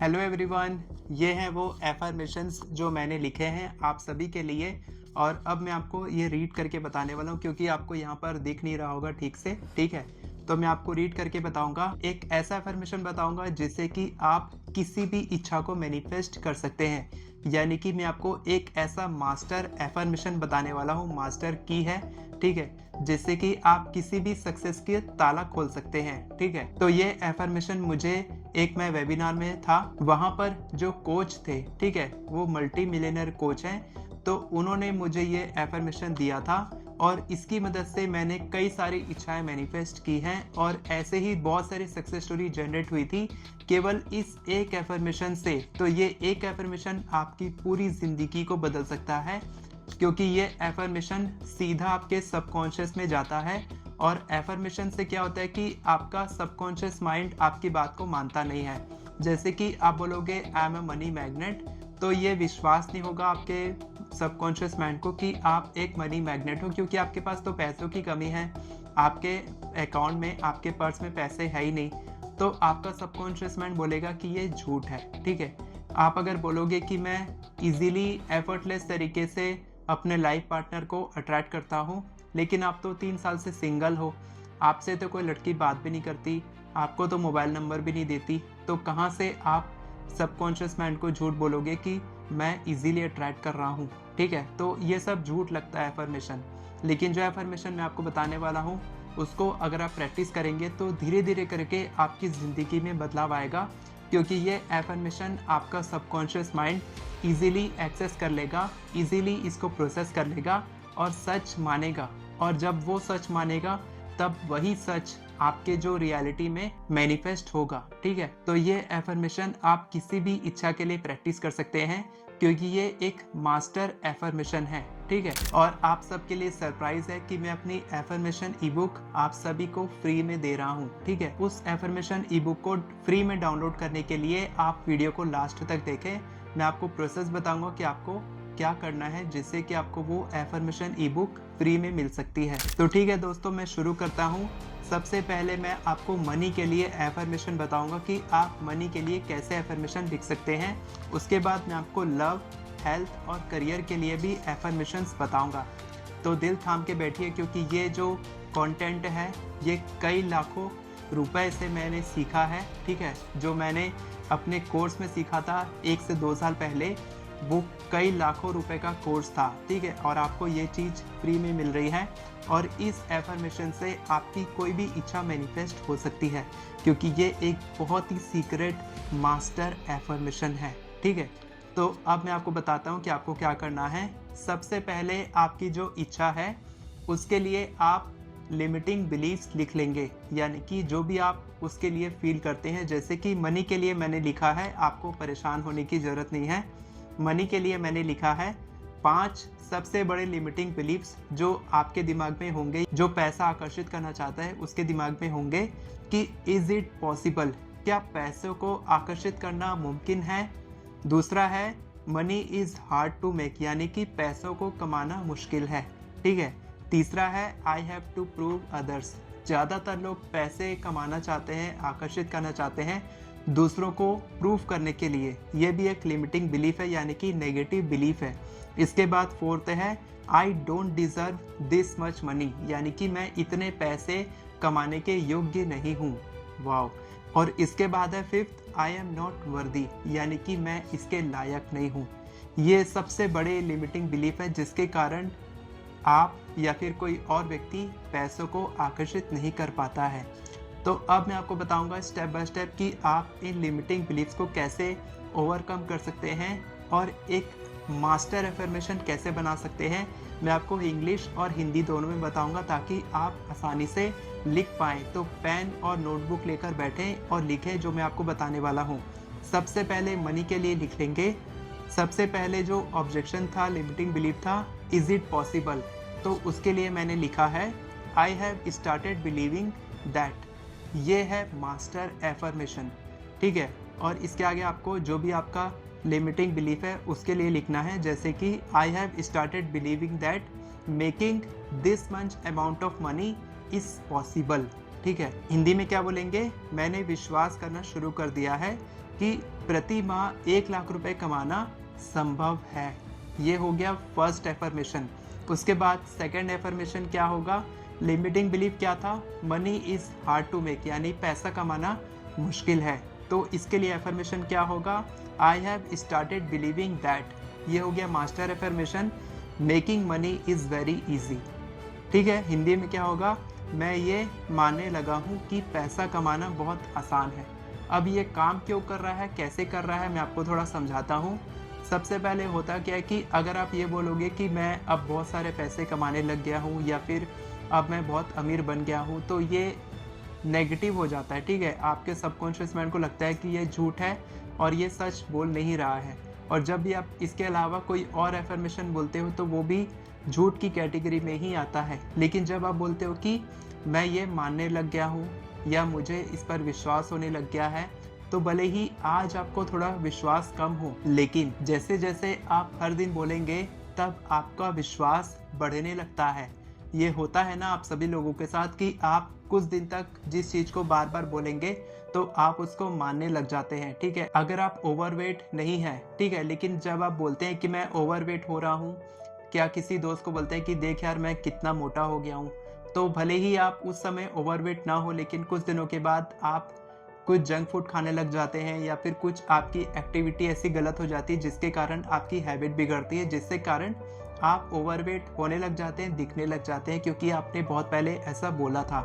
Hello everyone, ये हैं वो एफर्मेशंस जो मैंने लिखे हैं आप सभी के लिए। और अब मैं आपको ये रीड करके बताने वाला हूँ क्योंकि आपको यहाँ पर दिख नहीं रहा होगा ठीक से। ठीक है, तो मैं आपको रीड करके बताऊंगा, एक ऐसा एफर्मेशन बताऊंगा जिससे कि आप किसी भी इच्छा को मैनिफेस्ट कर सकते हैं। यानी कि मैं आपको एक ऐसा मास्टर एफर्मेशन बताने वाला हूँ, मास्टर की है, ठीक है, जिससे कि आप किसी भी सक्सेस के ताला खोल सकते हैं। ठीक है, तो ये एफर्मेशन मुझे एक मैं वेबिनार में था, वहां पर जो कोच थे, ठीक है, वो मल्टी मिलियनर कोच हैं, तो उन्होंने मुझे ये एफर्मेशन दिया था और इसकी मदद से मैंने कई सारी इच्छाएं मैनिफेस्ट की हैं और ऐसे ही बहुत सारी सक्सेस स्टोरी जनरेट हुई थी केवल इस एक एफर्मेशन से। तो ये एक एफर्मेशन आपकी पूरी जिंदगी को बदल सकता है क्योंकि ये एफर्मेशन सीधा आपके सबकॉन्शियस में जाता है। और एफर्मेशन से क्या होता है कि आपका सबकॉन्शियस माइंड आपकी बात को मानता नहीं है। जैसे कि आप बोलोगे I am a money magnet, तो ये विश्वास नहीं होगा आपके सबकॉन्शियस माइंड को कि आप एक मनी मैग्नेट हो, क्योंकि आपके पास तो पैसों की कमी है, आपके अकाउंट में, आपके पर्स में पैसे है ही नहीं। तो आपका सबकॉन्शियस माइंड बोलेगा कि ये झूठ है। ठीक है, आप अगर बोलोगे कि मैं इजीली एफर्टलेस तरीके से अपने लाइफ पार्टनर को अट्रैक्ट करता हूँ, लेकिन आप तो 3 साल से सिंगल हो, आपसे तो कोई लड़की बात भी नहीं करती, आपको तो मोबाइल नंबर भी नहीं देती, तो कहाँ से आप सबकॉन्शियस माइंड को झूठ बोलोगे कि मैं इजीली अट्रैक्ट कर रहा हूँ। ठीक है, तो ये सब झूठ लगता है एफर्मेशन। लेकिन जो एफर्मेशन मैं आपको बताने वाला हूँ उसको अगर आप प्रैक्टिस करेंगे तो धीरे धीरे करके आपकी ज़िंदगी में बदलाव आएगा, क्योंकि ये एफर्मेशन आपका सबकॉन्शियस माइंड इजीली एक्सेस कर लेगा, इजीली इसको प्रोसेस कर लेगा और सच मानेगा। और जब वो सच मानेगा तब वही सच आपके जो रियलिटी में मैनिफेस्ट होगा। ठीक है, तो ये एफर्मेशन आप किसी भी इच्छा के लिए प्रैक्टिस कर सकते हैं क्योंकि ये एक मास्टर एफर्मेशन है। ठीक है, और आप सबके लिए सरप्राइज है कि मैं अपनी एफर्मेशन ई बुक आप सभी को फ्री में दे रहा हूँ। ठीक है, उस एफर्मेशन ई बुक को फ्री में डाउनलोड करने के लिए आप वीडियो को लास्ट तक देखें। मैं आपको प्रोसेस बताऊंगा कि आपको क्या करना है जिससे कि आपको वो एफर्मेशन ई बुक फ्री में मिल सकती है। तो ठीक है दोस्तों, मैं शुरू करता हूँ। सबसे पहले मैं आपको मनी के लिए एफर्मेशन बताऊंगा कि आप मनी के लिए कैसे एफर्मेशन लिख सकते हैं। उसके बाद मैं आपको लव, हेल्थ और करियर के लिए भी एफर्मेशंस बताऊंगा। तो दिल थाम के बैठिए क्योंकि ये जो कंटेंट है ये कई लाखों रुपए से मैंने सीखा है। ठीक है, जो मैंने अपने कोर्स में सीखा था 1 से 2 साल पहले, वो कई लाखों रुपए का कोर्स था। ठीक है, और आपको ये चीज़ फ्री में मिल रही है और इस एफर्मेशन से आपकी कोई भी इच्छा मैनिफेस्ट हो सकती है क्योंकि ये एक बहुत ही सीक्रेट मास्टर एफर्मेशन है। ठीक है, तो अब मैं आपको बताता हूँ कि आपको क्या करना है। सबसे पहले आपकी जो इच्छा है उसके लिए आप लिमिटिंग बिलीफ्स लिख लेंगे, यानी कि जो भी आप उसके लिए फील करते हैं। जैसे कि मनी के लिए मैंने लिखा है, आपको परेशान होने की ज़रूरत नहीं है। मनी के लिए मैंने लिखा है 5 सबसे बड़े लिमिटिंग बिलीफ्स जो आपके दिमाग में होंगे, जो पैसा आकर्षित करना चाहता है उसके दिमाग में होंगे कि इज इट पॉसिबल, क्या पैसों को आकर्षित करना मुमकिन है। दूसरा है money is hard to make, यानी कि पैसों को कमाना मुश्किल है। ठीक है, तीसरा है I have to prove others, ज़्यादातर लोग पैसे कमाना चाहते हैं, आकर्षित करना चाहते हैं दूसरों को प्रूव करने के लिए। ये भी एक लिमिटिंग बिलीफ है, यानी कि नेगेटिव बिलीफ है। इसके बाद फोर्थ है I don't deserve this much money, यानी कि मैं इतने पैसे कमाने के योग्य नहीं हूँ। वाओ। और इसके बाद है fifth I am not worthy, यानी कि मैं इसके लायक नहीं हूँ। ये सबसे बड़े लिमिटिंग बिलीफ है जिसके कारण आप या फिर कोई और व्यक्ति पैसों को आकर्षित नहीं कर पाता है। तो अब मैं आपको बताऊंगा स्टेप बाय स्टेप कि आप इन लिमिटिंग बिलीफ्स को कैसे ओवरकम कर सकते हैं और एक मास्टर एफर्मेशन कैसे बना सकते हैं। मैं आपको इंग्लिश और हिंदी दोनों में बताऊंगा ताकि आप आसानी से लिख पाएँ। तो पेन और नोटबुक लेकर बैठें और लिखें जो मैं आपको बताने वाला हूँ। सबसे पहले मनी के लिए लिख लेंगे। सबसे पहले जो ऑब्जेक्शन था, लिमिटिंग बिलीफ था, इज इट पॉसिबल, तो उसके लिए मैंने लिखा है I have started believing that. ये है मास्टर एफर्मेशन। ठीक है, और इसके आगे आपको जो भी आपका लिमिटिंग बिलीफ है उसके लिए लिखना है, जैसे कि आई have started believing that making this much amount of money is possible. ठीक है, हिंदी में क्या बोलेंगे, मैंने विश्वास करना शुरू कर दिया है कि प्रति माह 1 लाख रुपए कमाना संभव है। ये हो गया फर्स्ट एफर्मेशन। उसके बाद सेकंड एफर्मेशन क्या होगा? लिमिटिंग बिलीफ क्या था? Money is hard to make, यानी पैसा कमाना मुश्किल है। तो इसके लिए एफर्मेशन क्या होगा? आई हैव स्टार्टेड बिलीविंग दैट। ये हो गया master affirmation. Making money is very easy. ठीक है, हिंदी में क्या होगा? मैं ये मानने लगा हूँ कि पैसा कमाना बहुत आसान है। अब ये काम क्यों कर रहा है, कैसे कर रहा है, मैं आपको थोड़ा समझाता हूँ। सबसे पहले होता क्या है कि अगर आप ये बोलोगे कि मैं अब बहुत सारे पैसे कमाने लग गया हूँ या फिर अब मैं बहुत अमीर बन गया हूँ, तो ये नेगेटिव हो जाता है। ठीक है, आपके सबकॉन्शियस माइंड को लगता है कि ये झूठ है और ये सच बोल नहीं रहा है। और जब भी आप इसके अलावा कोई और एफर्मेशन बोलते हो तो वो भी झूठ की कैटेगरी में ही आता है। लेकिन जब आप बोलते हो कि मैं ये मानने लग गया हूँ या मुझे इस पर विश्वास होने लग गया है, तो भले ही आज आपको थोड़ा विश्वास कम हो, लेकिन जैसे जैसे आप हर दिन बोलेंगे तब आपका विश्वास बढ़ने लगता है। ये होता है ना आप सभी लोगों के साथ कि आप कुछ दिन तक जिस चीज़ को बार बार बोलेंगे तो आप उसको मानने लग जाते हैं। ठीक है, अगर आप ओवरवेट नहीं है, ठीक है, लेकिन जब आप बोलते हैं कि मैं ओवरवेट हो रहा हूँ, क्या किसी दोस्त को बोलते हैं कि देख यार मैं कितना मोटा हो गया हूँ, तो भले ही आप उस समय ओवरवेट ना हो, लेकिन कुछ दिनों के बाद आप कुछ जंक फूड खाने लग जाते हैं या फिर कुछ आपकी एक्टिविटी ऐसी गलत हो जाती है जिसके कारण आपकी हैबिट बिगड़ती है, जिससे कारण आप ओवरवेट होने लग जाते हैं, दिखने लग जाते हैं, क्योंकि आपने बहुत पहले ऐसा बोला था।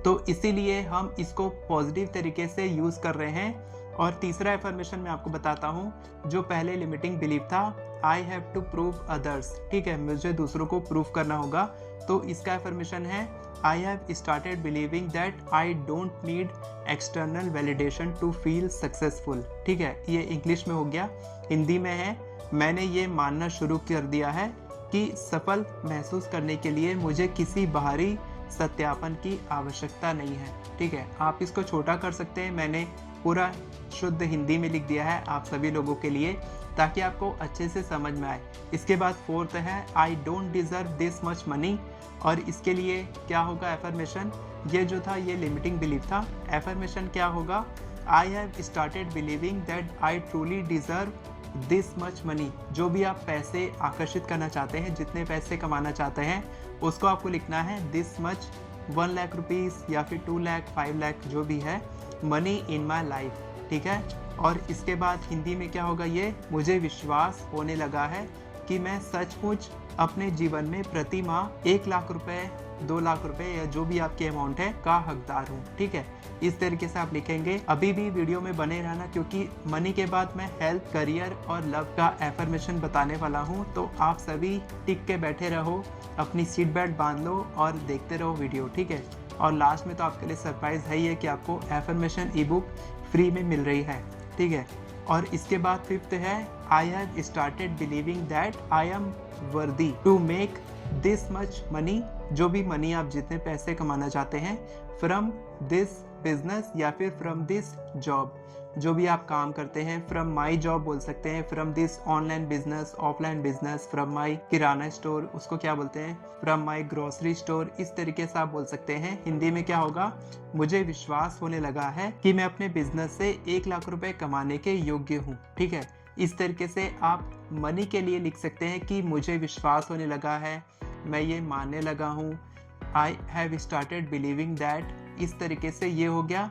तो इसीलिए हम इसको पॉजिटिव तरीके से यूज़ कर रहे हैं। और तीसरा एफर्मेशन मैं आपको बताता हूँ, जो पहले लिमिटिंग बिलीफ था, I have to prove others. ठीक है, मुझे दूसरों को प्रूव करना होगा। तो इसका एफर्मेशन है I have started believing that I don't need external validation to feel successful. ठीक है, ये इंग्लिश में हो गया। हिंदी में है, मैंने ये मानना शुरू कर दिया है कि सफल महसूस करने के लिए मुझे किसी बाहरी सत्यापन की आवश्यकता नहीं है। ठीक है, आप इसको छोटा कर सकते हैं, मैंने पूरा शुद्ध हिंदी में लिख दिया है आप सभी लोगों के लिए ताकि आपको अच्छे से समझ में आए। इसके बाद फोर्थ है I don't deserve this much money. और इसके लिए क्या होगा एफर्मेशन? ये जो था ये लिमिटिंग बिलीफ था। एफर्मेशन क्या होगा? आई have started believing that I truly deserve this much money. जो भी आप पैसे आकर्षित करना चाहते हैं, जितने पैसे कमाना चाहते हैं, उसको आपको लिखना है दिस मच 1 लाख रुपीज़ या फिर 2 लाख 5 लाख जो भी है, मनी इन माई लाइफ। ठीक है, और इसके बाद हिंदी में क्या होगा? ये मुझे विश्वास होने लगा है कि मैं सचमुच अपने जीवन में प्रति माह 1 लाख रुपए, 2 लाख रुपए या जो भी आपकी अमाउंट है का हकदार हूँ। ठीक है, इस तरीके से आप लिखेंगे। अभी भी वीडियो में बने रहना, क्योंकि मनी के बाद मैं हेल्थ, करियर और लव का एफर्मेशन बताने वाला हूँ। तो आप सभी टिक के बैठे रहो, अपनी सीट बेल्ट बांध लो और देखते रहो वीडियो। ठीक है, और लास्ट में तो आपके लिए सरप्राइज है ही है कि आपको एफर्मेशन ई बुक फ्री में मिल रही है। ठीक है, और इसके बाद फिफ्थ है I have started believing that I am worthy to make this much money. जो भी मनी आप जितने पैसे कमाना चाहते हैं, फ्रॉम दिस बिजनेस या फिर फ्रॉम दिस जॉब, जो भी आप काम करते हैं, फ्रॉम माई जॉब बोल सकते हैं, from this online business, offline business, from my kirana store, उसको क्या बोलते हैं, फ्रॉम माई ग्रोसरी स्टोर, इस तरीके से आप बोल सकते हैं। हिंदी में क्या होगा? मुझे विश्वास होने लगा है कि मैं अपने बिजनेस से 1 लाख रुपए कमाने के योग्य हूँ। ठीक है, इस तरीके से आप मनी के लिए लिख सकते हैं कि मुझे विश्वास होने लगा है, मैं ये मानने लगा हूँ, आई हैव स्टार्टेड बिलीविंग दैट। इस तरीके से ये हो गया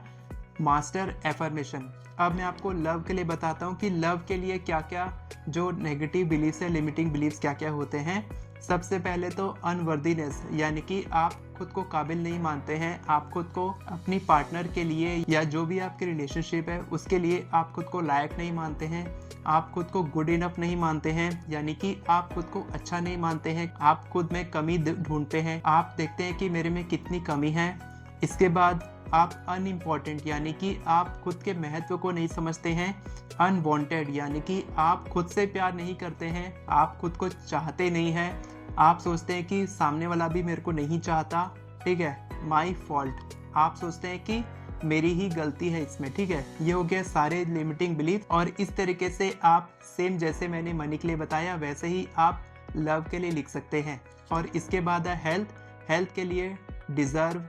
मास्टर एफर्मेशन। अब मैं आपको लव के लिए बताता हूँ कि लव के लिए क्या क्या जो नेगेटिव बिलीफ्स है, लिमिटिंग बिलीफ्स क्या क्या होते हैं। सबसे पहले तो अनवर्दीनेस, यानी कि आप खुद को काबिल नहीं मानते हैं, आप खुद को अपनी पार्टनर के लिए या जो भी आपकी रिलेशनशिप है उसके लिए आप खुद को लायक नहीं मानते हैं, आप खुद को गुड इनफ नहीं मानते हैं, यानी कि आप खुद को अच्छा नहीं मानते हैं, आप खुद में कमी ढूंढते हैं, आप देखते हैं कि मेरे में कितनी कमी है। इसके बाद आप अनइम्पॉर्टेंट, यानी कि आप खुद के महत्व को नहीं समझते हैं। अनवांटेड, यानी कि आप खुद से प्यार नहीं करते हैं, आप खुद को चाहते नहीं हैं, आप सोचते हैं कि सामने वाला भी मेरे को नहीं चाहता। ठीक है, माई फॉल्ट, आप सोचते हैं कि मेरी ही गलती है इसमें। ठीक है, ये हो गया सारे लिमिटिंग बिलीफ। और इस तरीके से आप सेम जैसे मैंने मनी के लिए बताया वैसे ही आप लव के लिए लिख सकते हैं। और इसके बाद है हेल्थ। हेल्थ के लिए डिजर्व,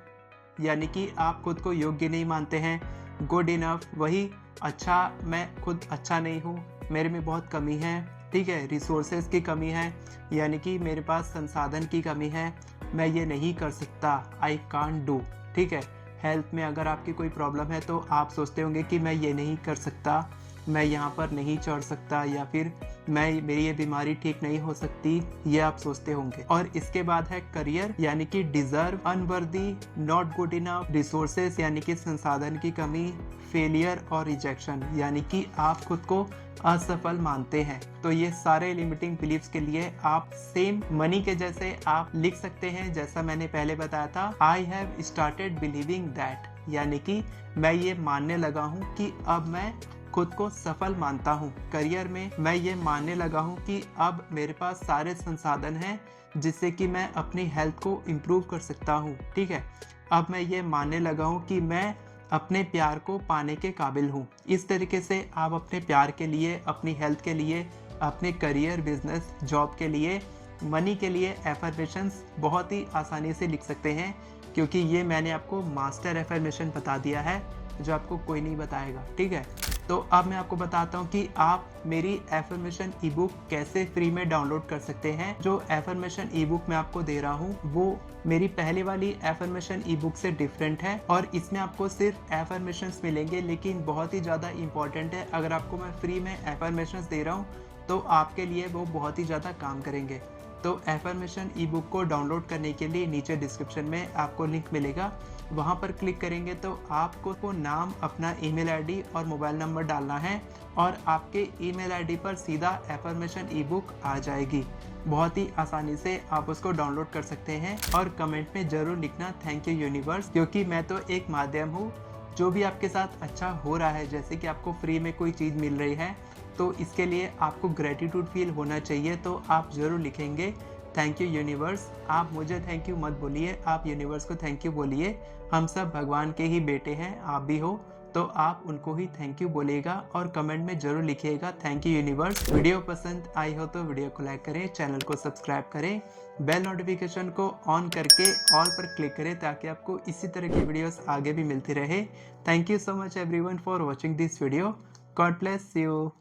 यानी कि आप खुद को योग्य नहीं मानते हैं, गुड इनफ, वही अच्छा, मैं खुद अच्छा नहीं हूँ, मेरे में बहुत कमी है, ठीक है, रिसोर्सेज की कमी है, यानी कि मेरे पास संसाधन की कमी है, मैं ये नहीं कर सकता, आई कांट डू, ठीक है। हेल्थ में अगर आपकी कोई प्रॉब्लम है तो आप सोचते होंगे कि मैं ये नहीं कर सकता, मैं यहाँ पर नहीं चढ़ सकता, या फिर मेरी ये बीमारी ठीक नहीं हो सकती, ये आप सोचते होंगे। और इसके बाद है करियर, यानी कि deserve, unworthy, not good enough, resources यानी कि संसाधन की कमी, फेलियर और रिजेक्शन, यानी कि आप खुद को असफल मानते हैं। तो ये सारे लिमिटिंग बिलीफ्स के लिए आप सेम मनी के जैसे आप लिख सकते हैं, जैसा मैंने पहले बताया था, I have started believing that, यानी कि मैं ये मानने लगा हूँ कि अब मैं खुद को सफल मानता हूँ। करियर में मैं ये मानने लगा हूँ कि अब मेरे पास सारे संसाधन हैं जिससे कि मैं अपनी हेल्थ को इम्प्रूव कर सकता हूँ, ठीक है। अब मैं ये मानने लगा हूँ कि मैं अपने प्यार को पाने के काबिल हूँ। इस तरीके से आप अपने प्यार के लिए, अपनी हेल्थ के लिए, अपने करियर, बिजनेस, जॉब के लिए, मनी के लिए एफर्मेशंस बहुत ही आसानी से लिख सकते हैं, क्योंकि ये मैंने आपको मास्टर एफर्मेशन बता दिया है जो आपको कोई नहीं बताएगा, ठीक है। तो अब मैं आपको बताता हूँ कि आप मेरी एफर्मेशन ई बुक कैसे फ्री में डाउनलोड कर सकते हैं। जो एफर्मेशन ई बुक मैं आपको दे रहा हूँ वो मेरी पहले वाली एफर्मेशन ई बुक से डिफरेंट है, और इसमें आपको सिर्फ एफर्मेशंस मिलेंगे, लेकिन बहुत ही ज़्यादा इंपॉर्टेंट है। अगर आपको मैं फ्री में एफर्मेशंस दे रहा हूँ तो आपके लिए वो बहुत ही ज़्यादा काम करेंगे। तो एफर्मेशन ई बुक को डाउनलोड करने के लिए नीचे डिस्क्रिप्शन में आपको लिंक मिलेगा, वहाँ पर क्लिक करेंगे तो आपको नाम, अपना ईमेल आईडी और मोबाइल नंबर डालना है, और आपके ईमेल आईडी पर सीधा एफर्मेशन ई बुक आ जाएगी। बहुत ही आसानी से आप उसको डाउनलोड कर सकते हैं। और कमेंट में ज़रूर लिखना थैंक यू यूनिवर्स, क्योंकि मैं तो एक माध्यम हूँ। जो भी आपके साथ अच्छा हो रहा है, जैसे कि आपको फ्री में कोई चीज़ मिल रही है, तो इसके लिए आपको ग्रेटिट्यूड फील होना चाहिए। तो आप ज़रूर लिखेंगे थैंक यू यूनिवर्स। आप मुझे थैंक यू मत बोलिए, आप यूनिवर्स को थैंक यू बोलिए। हम सब भगवान के ही बेटे हैं, आप भी हो, तो आप उनको ही थैंक यू बोलिएगा और कमेंट में ज़रूर लिखिएगा थैंक यू यूनिवर्स। वीडियो पसंद आई हो तो वीडियो को लाइक करें, चैनल को सब्सक्राइब करें, बेल नोटिफिकेशन को ऑन करके ऑल पर क्लिक करें ताकि आपको इसी तरह की वीडियोस आगे भी मिलती रहे। Thank you so much everyone for watching this video. God bless you.